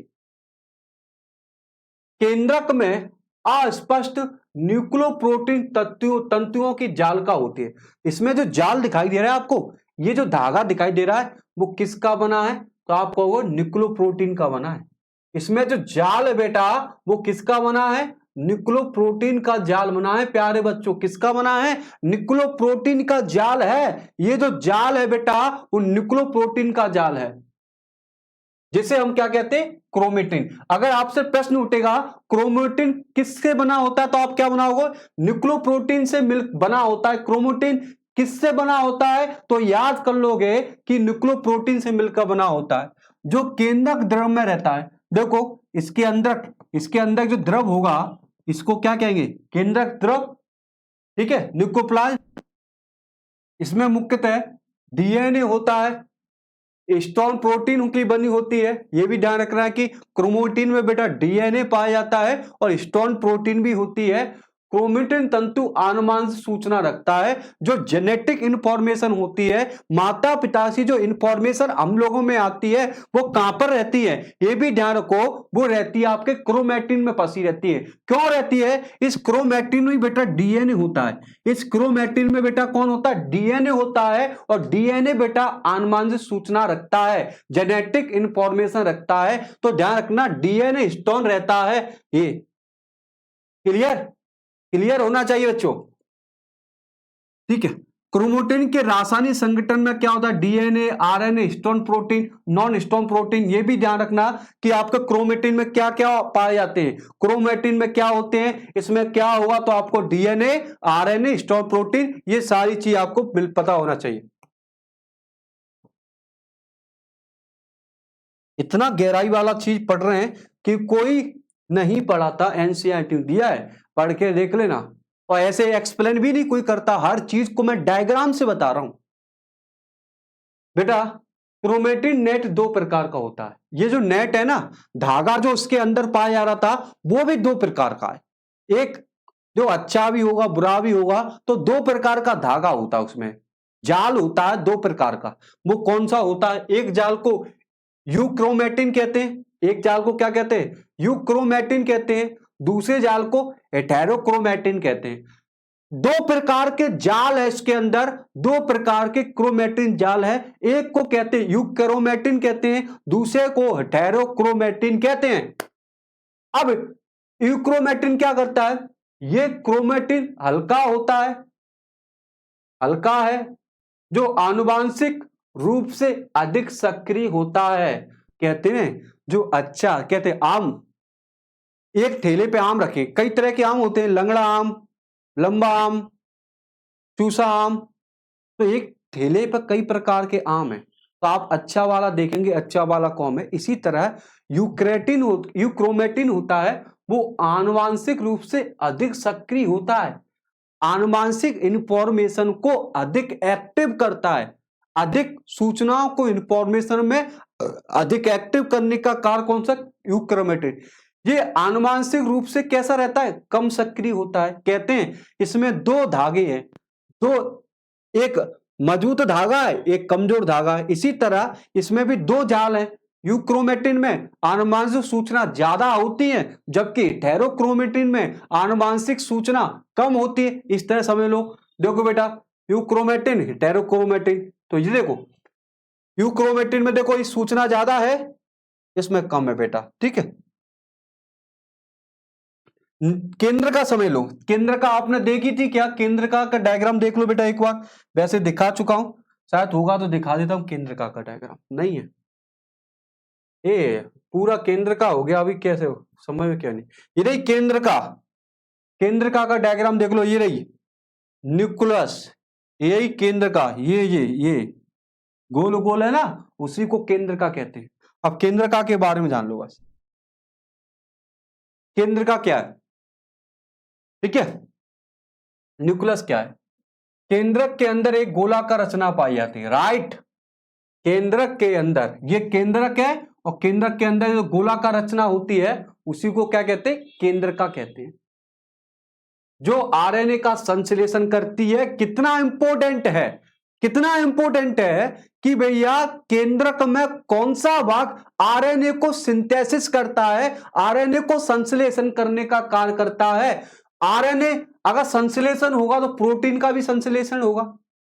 केंद्रक में अस्पष्ट न्यूक्लियोप्रोटीन तंतुओं की जालिका होती है। इसमें जो जाल दिखाई दे रहा है आपको, ये जो धागा दिखाई दे रहा है वो किसका बना है, तो आप कहोगे न्यूक्लियोप्रोटीन का बना है। इसमें जो जाल है बेटा वो किसका बना है, न्यूक्लियोप्रोटीन का जाल बना है। प्यारे बच्चों, किसका बना है, न्यूक्लियोप्रोटीन का जाल है। ये जो जाल है बेटा वो न्यूक्लियोप्रोटीन का जाल है, जिसे हम क्या कहते हैं, क्रोमेटिन। अगर आपसे प्रश्न उठेगा क्रोमेटिन किससे बना होता है, तो आप क्या बनाओगे, न्यूक्लियोप्रोटीन से मिल बना होता है। क्रोमेटिन किससे बना होता है, तो याद कर लोगे कि न्यूक्लियोप्रोटीन से मिलकर बना होता है, जो केंद्रक द्रव में रहता है। देखो इसके अंदर जो द्रव होगा इसको क्या कहेंगे, केंद्रक द्रव, ठीक है, न्यूक्लियोप्लाज्म। इसमें मुख्यतः डीएनए होता है, स्टोन प्रोटीन की बनी होती है। यह भी ध्यान रखना है कि क्रोमेटिन में बेटा डीएनए पाया जाता है और स्टोन प्रोटीन भी होती है। क्रोमेटिन तंतु आनुवंशिक सूचना रखता है, जो जेनेटिक इंफॉर्मेशन होती है, माता पिता से जो इंफॉर्मेशन हम लोगों में आती है वो कहां पर रहती है, ये भी ध्यान रखो, वो रहती है आपके क्रोमेटिन में फंसी रहती है। क्यों रहती है, इस क्रोमेटिन में बेटा डीएनए होता है। इस क्रोमेटिन में बेटा कौन होता है, डीएनए होता है, और डीएनए बेटा आनुवंशिक सूचना रखता है, जेनेटिक इंफॉर्मेशन रखता है। तो ध्यान रखना, डीएनए स्टोन रहता है। ये क्लियर होना चाहिए बच्चों, ठीक है। क्रोमेटिन के रासायनिक संगठन में क्या होता है, DNA, RNA, stone protein, non stone protein. ये भी ध्यान रखना कि आपके क्रोमेटिन में क्या क्या पाए जाते हैं। क्रोमेटिन में क्या होते हैं, इसमें क्या होगा, तो आपको डीएनए, आरएनए, स्टोन प्रोटीन, ये सारी चीज आपको पता होना चाहिए। इतना गहराई वाला चीज पढ़ रहे हैं कि कोई नहीं पढ़ा था, एनसीईआरटी दिया है, पढ़ के देख लेना। और ऐसे एक्सप्लेन भी नहीं कोई करता, हर चीज को मैं डायग्राम से बता रहा हूं बेटा। क्रोमेटिन नेट दो प्रकार का होता है। ये जो नेट है ना, धागा जो उसके अंदर पाया जा रहा था वो भी दो प्रकार का है। एक जो अच्छा भी होगा बुरा भी होगा, तो दो प्रकार का धागा होता है, उसमें जाल होता है दो प्रकार का। वो कौन सा होता है, एक जाल को यूक्रोमेटिन कहते हैं, एक जाल को क्या कहते हैं, यूक्रोमेटिन कहते हैं, दूसरे जाल को हेटेरोक्रोमेटिन कहते हैं। दो प्रकार के जाल है इसके अंदर, दो प्रकार के क्रोमेटिन जाल है। एक को कहते हैं यूक्रोमेटिन कहते हैं, दूसरे को हेटेरोक्रोमेटिन कहते हैं। अब यूक्रोमेटिन क्या करता है, ये क्रोमेटिन हल्का होता है, हल्का है, जो आनुवांशिक रूप से अधिक सक्रिय होता है। कहते हैं जो अच्छा, कहते हैं आम, एक ठेले पे आम रखे, कई तरह के आम होते हैं, लंगड़ा आम, लंबा आम, चूसा आम। तो एक ठेले पर कई प्रकार के आम है, तो आप अच्छा वाला देखेंगे, अच्छा वाला कौन है। इसी तरह यूक्रोमेटिन होता है, वो आनुवांशिक रूप से अधिक सक्रिय होता है, आनुवांशिक इंफॉर्मेशन को अधिक एक्टिव करता है, अधिक सूचनाओं को इंफॉर्मेशन में अधिक एक्टिव करने का कार्य कौन सा, यूक्रोमेटिन। ये आनुवांशिक रूप से कैसा रहता है, कम सक्रिय होता है। कहते हैं इसमें दो धागे हैं, दो, एक मजबूत धागा है, एक कमजोर धागा है। इसी तरह इसमें भी दो जाल हैं। यूक्रोमेटिन में आनुवांशिक सूचना ज्यादा होती है, जबकि हेटेरोक्रोमेटिन में आनुवांशिक सूचना कम होती है। इस तरह समझ लो। देखो बेटा, यूक्रोमेटिन, हेटेरोक्रोमेटिन, तो ये देखो यूक्रोमेटिन में देखो इस सूचना ज्यादा है, इसमें कम है बेटा। ठीक है, केंद्र का समझ लो। केंद्र का आपने देखी थी क्या, केंद्र का डायग्राम देख लो बेटा एक बार, वैसे दिखा चुका हूं, शायद होगा तो दिखा देता हूं। केंद्र का डायग्राम नहीं है, ये पूरा केंद्र का हो गया। अभी कैसे हो, समझ में क्या नहीं। ये रही केंद्र का, केंद्र का डायग्राम देख लो। ये रही न्यूक्लियस, यही केंद्र का, ये गोल गोल है ना, उसी को केंद्र का कहते हैं। अब केंद्र का के बारे में जान लो बस। केंद्र का क्या है, ठीक है, न्यूक्लियस क्या है। केंद्रक के अंदर एक गोलाकार रचना पाई जाती है, राइट। केंद्रक के अंदर, ये केंद्रक है, और केंद्रक के अंदर जो गोलाकार रचना होती है उसी को क्या कहते हैं, केंद्र का कहते हैं। जो आरएनए का संश्लेषण करती है। कितना इंपॉर्टेंट है, कितना इंपॉर्टेंट है कि भैया केंद्रक में कौन सा भाग आरएनए को सिंथेसिस करता है, आरएनए को संश्लेषण करने का कार्य करता है। आरएनए अगर संश्लेषण होगा तो प्रोटीन का भी संश्लेषण होगा,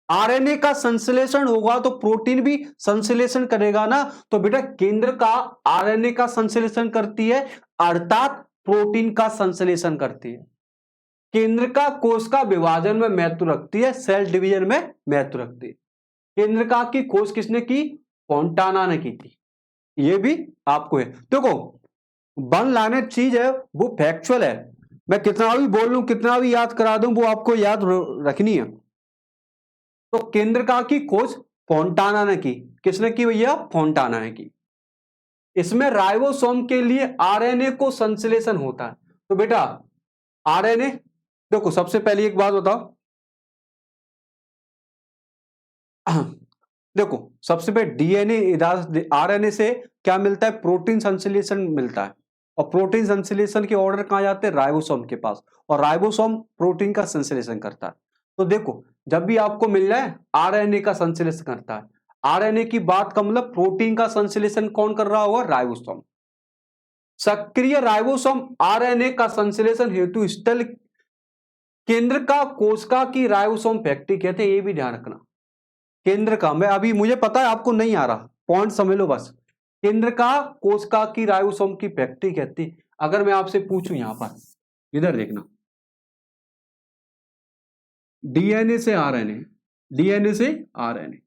आरएनए का संश्लेषण होगा तो प्रोटीन भी संश्लेषण करेगा ना। तो बेटा केंद्र का आरएनए का संश्लेषण करती है, अर्थात प्रोटीन का संश्लेषण करती है। केंद्र का कोशिका विभाजन में महत्व रखती है, सेल डिवीजन में महत्व रखती है। केंद्रका की खोज किसने की, फोंटाना ने की थी। ये भी आपको है। देखो वन लाइनर चीज है, वो फैक्चुअल है। मैं कितना भी बोल लूं, कितना भी याद करा दूं, वो आपको याद रखनी है। तो केंद्रका की खोज फोंटाना ने की। किसने की भैया, फोंटाना ने की। इसमें राइबोसोम के लिए आरएनए को संश्लेषण होता है। तो बेटा आरएनए, देखो सबसे पहले एक बात बताओ, देखो सबसे पहले डीएनए आरएनए से क्या मिलता है, प्रोटीन संश्लेषण मिलता है। और प्रोटीन संश्लेषण के ऑर्डर कहां जाते हैं, राइबोसोम के पास, और राइबोसोम प्रोटीन का संश्लेषण करता है। तो देखो जब भी आपको मिल रहा है आरएनए का संश्लेषण करता है, आरएनए की बात का मतलब प्रोटीन का संश्लेषण कौन कर रहा होगा, राइबोसोम। सक्रिय राइबोसोम आरएनए का संश्लेषण हेतु स्थल केंद्र का कोशिका की राइबोसोम फैक्ट्री कहते हैं। ये भी ध्यान रखना, केंद्र का, मैं अभी मुझे पता है आपको नहीं आ रहा, पॉइंट समझ लो बस। केंद्र का कोशिका की राइबोसोम की फैक्ट्री कहती। अगर मैं आपसे पूछूं यहां पर, इधर देखना, डीएनए से आरएनए, डीएनए से आरएनए,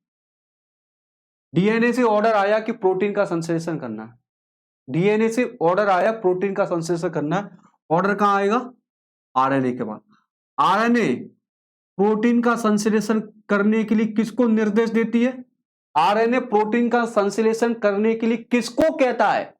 डीएनए से ऑर्डर आया कि प्रोटीन का संश्लेषण करना है, डीएनए से ऑर्डर आया प्रोटीन का संश्लेषण करना है। ऑर्डर कहां आएगा, आरएनए के बाद। आरएनए प्रोटीन का संश्लेषण करने के लिए किसको निर्देश देती है, आरएनए प्रोटीन का संश्लेषण करने के लिए किसको कहता है।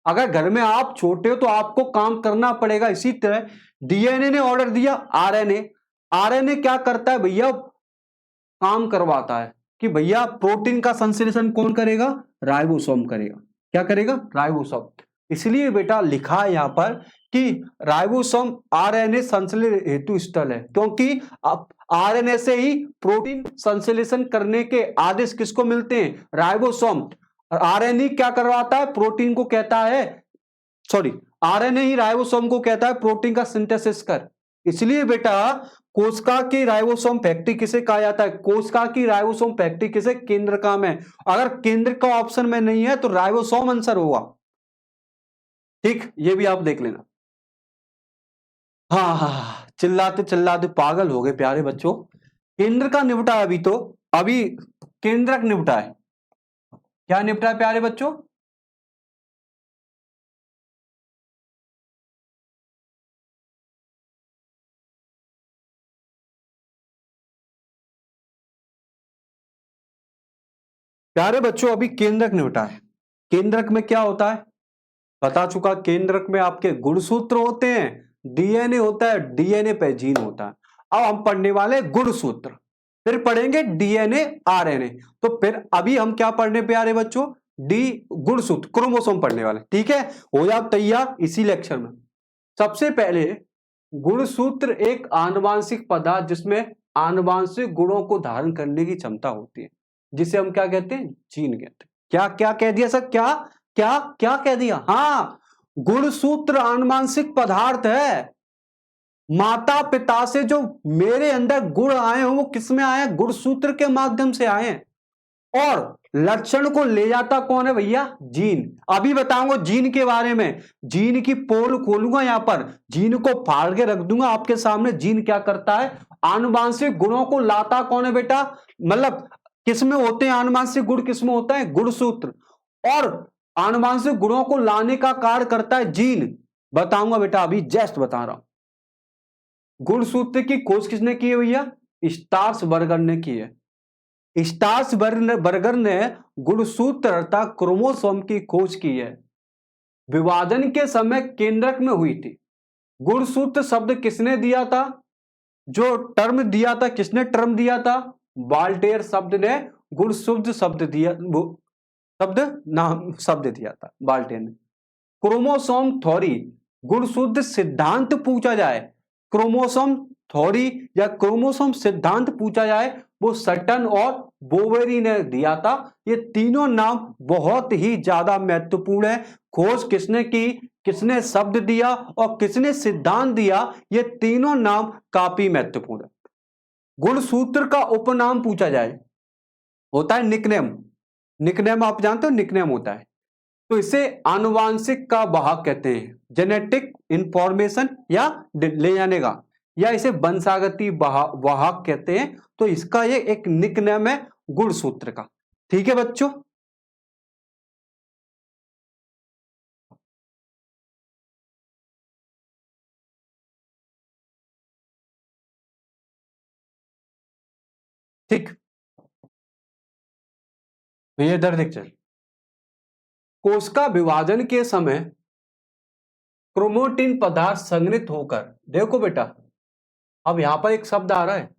अगर घर में आप छोटे हो तो आपको काम करना पड़ेगा। इसी तरह डीएनए ने ऑर्डर दिया, आरएनए, आरएनए क्या करता है भैया, काम करवाता है कि भैया प्रोटीन का संश्लेषण कौन करेगा, राइबोसोम करेगा। क्या करेगा, राइबोसोम। इसलिए बेटा लिखा है यहां पर कि राइबोसोम आरएनए संश्लेषण हेतु स्थल है, क्योंकि आरएनए से ही प्रोटीन संश्लेषण करने के आदेश किसको मिलते हैं, राइबोसोम। आरएनए क्या करवाता है, प्रोटीन को कहता है, सॉरी आरएनए ही राइबोसोम को कहता है प्रोटीन का सिंथेसिस कर। इसलिए बेटा कोशिका की राइबोसोम फैक्ट्री किसे कहा जाता है, कोशिका की राइबोसोम फैक्ट्री किसे, केंद्रका में। अगर केंद्र का ऑप्शन में नहीं है तो राइबोसोम आंसर होगा। ठीक, ये भी आप देख लेना। हाँ, चिल्लाते चिल्लाते पागल हो गए प्यारे बच्चों। केंद्र का निपटा है, अभी केंद्रक निपटा है। क्या निपटा है प्यारे बच्चों, प्यारे बच्चों अभी केंद्रक निपटा है। केंद्रक में क्या होता है, बता चुका। केंद्रक में आपके गुणसूत्र होते हैं, डीएनए होता है, डीएनए पे जीन होता है। अब हम पढ़ने वाले गुणसूत्र, फिर पढ़ेंगे डीएनए आरएनए। तो फिर अभी हम क्या पढ़ने प्यारे बच्चों, डी गुणसूत्र, क्रोमोसोम पढ़ने वाले। ठीक है, हो जाओ तैयार इसी लेक्चर में। सबसे पहले गुणसूत्र एक आनुवांशिक पदार्थ जिसमें आनुवांशिक गुणों को धारण करने की क्षमता होती है, जिसे हम क्या कहते हैं, जीन कहते हैं। क्या क्या कह दिया सर, क्या क्या क्या कह दिया? हाँ, गुणसूत्र आनुवांशिक पदार्थ है। माता पिता से जो मेरे अंदर गुण आए हैं वो किसमें आए हैं? गुणसूत्र के माध्यम से आए हैं। और लक्षण को ले जाता कौन है भैया? जीन। अभी बताऊंगा जीन के बारे में, जीन की पोल खोलूंगा, यहां पर जीन को फाड़ के रख दूंगा आपके सामने। जीन क्या करता है? आनुवांशिक गुणों को लाता कौन है बेटा? मतलब किसमें होते हैं आनुवांशिक गुण? किसमें होता है? गुणसूत्र। और आनुवांशिक गुणों को लाने का कार्य करता है जीन। बताऊंगा बेटा, अभी जस्ट बता रहा हूं। गुणसूत्र की खोज किसने की है भैया? स्टार्सबर्गर ने की है। स्टार्सबर्गर ने गुणसूत्र अर्थात क्रोमोसोम की खोज की है। विभाजन के समय केंद्रक में हुई थी। गुणसूत्र शब्द किसने दिया था? जो टर्म दिया था, किसने टर्म दिया था? वाल्टेयर शब्द ने गुणसूत्र शब्द दिया, शब्द दिया था वाल्टेयर ने। क्रोमोसोम थ्योरी, गुणसूत्र सिद्धांत पूछा जाए, क्रोमोसोम थ्योरी या क्रोमोसोम सिद्धांत पूछा जाए, वो सटन और बोवेरी ने दिया था। ये तीनों नाम बहुत ही ज्यादा महत्वपूर्ण है। खोज किसने की, किसने शब्द दिया और किसने सिद्धांत दिया, ये तीनों नाम काफी महत्वपूर्ण है। गुणसूत्र का उपनाम पूछा जाए, होता है निकनेम। निकनेम आप जानते हो, निकनेम होता है। तो इसे आनुवांशिक का वाहक कहते हैं, जेनेटिक इंफॉर्मेशन या ले जाने का, या इसे वंशागति वाहक कहते हैं। तो इसका ये एक निकनेम है गुणसूत्र का। ठीक है बच्चों, ठीक। तो ये इधर देख चल, कोशिका विभाजन के समय क्रोमेटिन पदार्थ संग्रहित होकर, देखो बेटा अब यहां पर एक शब्द आ रहा है,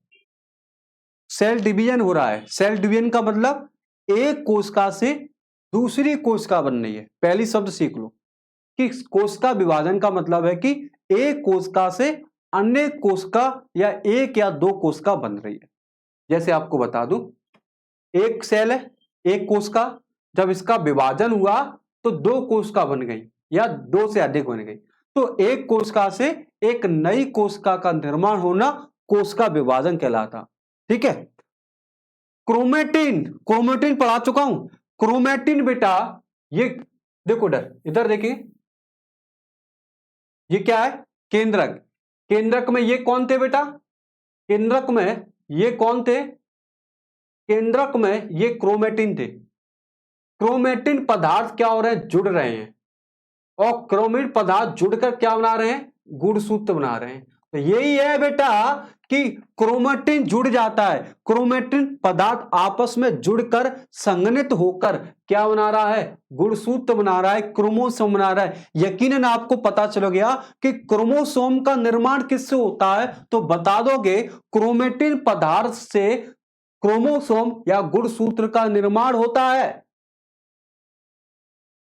सेल डिवीजन हो रहा है। सेल डिवीजन का मतलब एक कोशिका से दूसरी कोशिका बन रही है। पहली शब्द सीख लो कि कोशिका विभाजन का मतलब है कि एक कोशिका से अन्य कोशिका या एक या दो कोशिका बन रही है। जैसे आपको बता दूं, एक सेल है, एक कोशिका, जब इसका विभाजन हुआ तो दो कोशिका बन गई या दो से अधिक बन गई। तो एक कोशिका से एक नई कोशिका का निर्माण होना कोशिका विभाजन कहलाता। ठीक है। क्रोमेटिन, क्रोमेटिन पढ़ा चुका हूं। क्रोमेटिन बेटा ये देखो, इधर देखिए, ये क्या है? केंद्रक। केंद्रक में ये कौन थे बेटा? केंद्रक में ये कौन थे? केंद्रक में ये क्रोमेटिन थे। क्रोमेटिन पदार्थ क्या हो रहे हैं? जुड़ रहे हैं। और क्रोमेटिन पदार्थ जुड़कर क्या बना रहे हैं? गुणसूत्र बना रहे हैं। तो यही है बेटा कि क्रोमेटिन जुड़ जाता है, क्रोमेटिन पदार्थ आपस में जुड़कर संघनित होकर क्या बना रहा है? गुणसूत्र बना रहा है, क्रोमोसोम बना रहा है। यकीनन आपको पता चल गया कि क्रोमोसोम का निर्माण किससे होता है, तो बता दोगे क्रोमेटिन पदार्थ से क्रोमोसोम या गुणसूत्र का निर्माण होता है।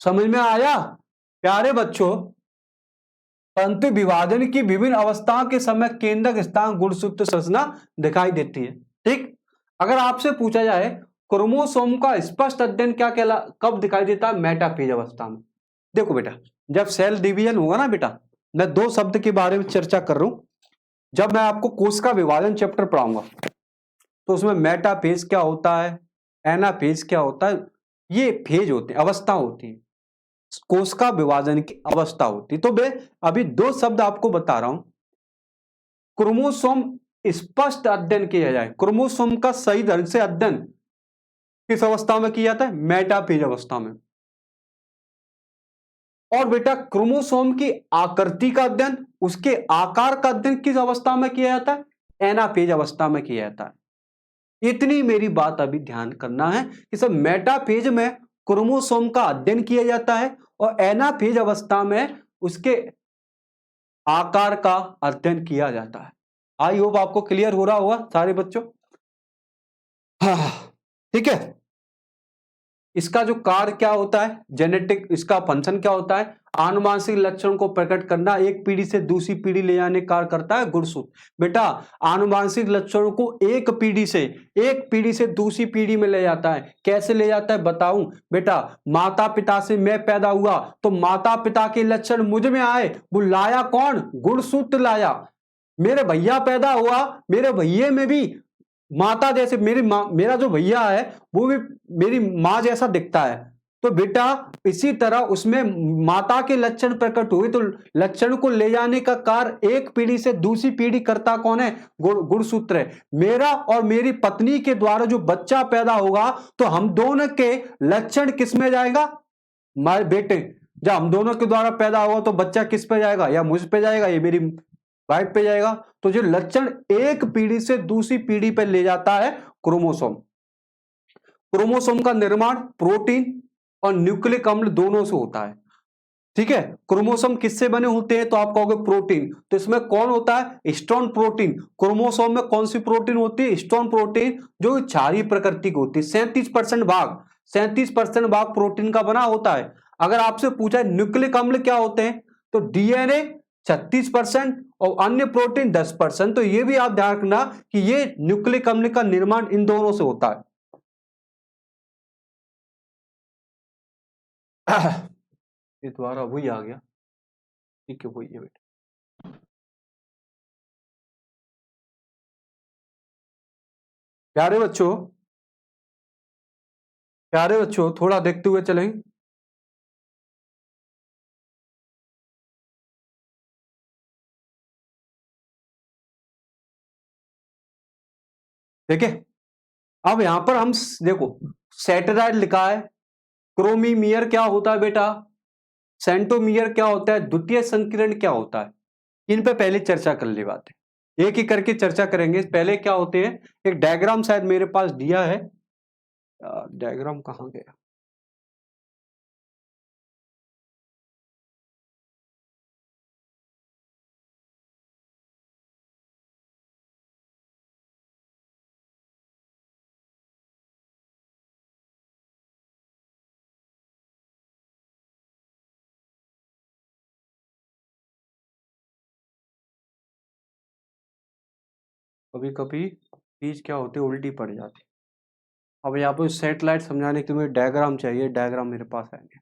समझ में आया प्यारे बच्चों? परंतु विभाजन की विभिन्न अवस्थाओं के समय केंद्रक स्थान गुणसूत्र संरचना दिखाई देती है। ठीक। अगर आपसे पूछा जाए क्रोमोसोम का स्पष्ट अध्ययन क्या कहला कब दिखाई देता है? मेटाफेज अवस्था में। देखो बेटा, जब सेल डिवीजन होगा ना बेटा, मैं दो शब्द के बारे में चर्चा कर रहा हूं। जब मैं आपको कोशिका विभाजन चैप्टर पढ़ाऊंगा तो उसमें मेटाफेज क्या होता है, एनाफेज क्या होता है, ये फेज होते हैं, अवस्था होती है, कोशिका विभाजन की अवस्था होती। तो मैं अभी दो शब्द आपको बता रहा हूं। क्रोमोसोम स्पष्ट अध्ययन किया जाए, क्रोमोसोम का सही ढंग से अध्ययन किस अवस्था में किया जाता है? मेटाफेज अवस्था में। और बेटा क्रोमोसोम की आकृति का अध्ययन, उसके आकार का अध्ययन किस अवस्था में किया जाता है? एनाफेज अवस्था में किया जाता है। इतनी मेरी बात अभी ध्यान करना है कि सब मेटाफेज में क्रोमोसोम का अध्ययन किया जाता है और एनाफेज अवस्था में उसके आकार का अध्ययन किया जाता है। आई होप आपको क्लियर हो रहा होगा सारे बच्चों। हाँ, ठीक है। इसका जो कार्य क्या होता है, जेनेटिक, इसका फंक्शन क्या होता है, आनुवांशिक लक्षण को प्रकट करना, एक पीढ़ी से दूसरी पीढ़ी ले जाने कार्य करता है गुणसूत्र। बेटा आनुवांशिक लक्षणों को एक पीढ़ी से दूसरी पीढ़ी में ले जाता है। कैसे ले जाता है बताऊं बेटा, माता पिता से मैं पैदा हुआ तो माता पिता के लक्षण मुझ में आए, वो लाया कौन, गुणसूत्र लाया। मेरे भैया पैदा हुआ, मेरे भैये में भी माता जैसे, मेरी माँ, मेरा जो भैया है वो भी मेरी माँ जैसा दिखता है। तो बेटा इसी तरह उसमें माता के लक्षण प्रकट हुए, तो लक्षण को ले जाने का कार्य एक पीढ़ी से दूसरी पीढ़ी करता कौन है, गुणसूत्र है। मेरा और मेरी पत्नी के द्वारा जो बच्चा पैदा होगा तो हम दोनों के लक्षण किस में जाएगा, हमारे बेटे, जब हम दोनों के द्वारा पैदा होगा तो बच्चा किस पे जाएगा, या मुझ पे जाएगा, ये मेरी वाइफ पे जाएगा। तो जो लक्षण एक पीढ़ी से दूसरी पीढ़ी पे ले जाता है क्रोमोसोम। क्रोमोसोम का निर्माण प्रोटीन और न्यूक्लिक अम्ल दोनों से होता है। ठीक है, क्रोमोसोम किससे बने होते हैं, तो आप कहोगे प्रोटीन, तो इसमें कौन होता है, हिस्टोन प्रोटीन। क्रोमोसोम में कौन सी प्रोटीन होती है, हिस्टोन प्रोटीन, जो क्षारीय प्रकृति की होती है। 37% भाग प्रोटीन का बना होता है। अगर आपसे पूछा न्यूक्लिक अम्ल क्या होते हैं, तो डीएनए 36% और अन्य प्रोटीन 10%। तो ये भी आप ध्यान रखना कि ये न्यूक्लिक अम्ल का निर्माण इन दोनों से होता है। ये दोबारा वही आ गया, ठीक है, वही है बेटा। प्यारे बच्चों थोड़ा देखते हुए चलें। ठीक है, अब यहां पर हम देखो सेटेराइड लिखा है, क्रोमीमियर क्या होता है बेटा, सेंटोमियर क्या होता है, द्वितीय संकीर्ण क्या होता है, इन पे पहले चर्चा कर ली बात है, एक एक करके चर्चा करेंगे। पहले क्या होते हैं, एक डायग्राम शायद मेरे पास दिया है, डायग्राम कहाँ गया, कभी कभी चीज क्या होती है उल्टी पड़ जाती है। अब यहाँ पे सेटेलाइट समझाने के लिए डायग्राम चाहिए, डायग्राम मेरे पास है नहीं,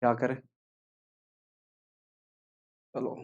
क्या करें, चलो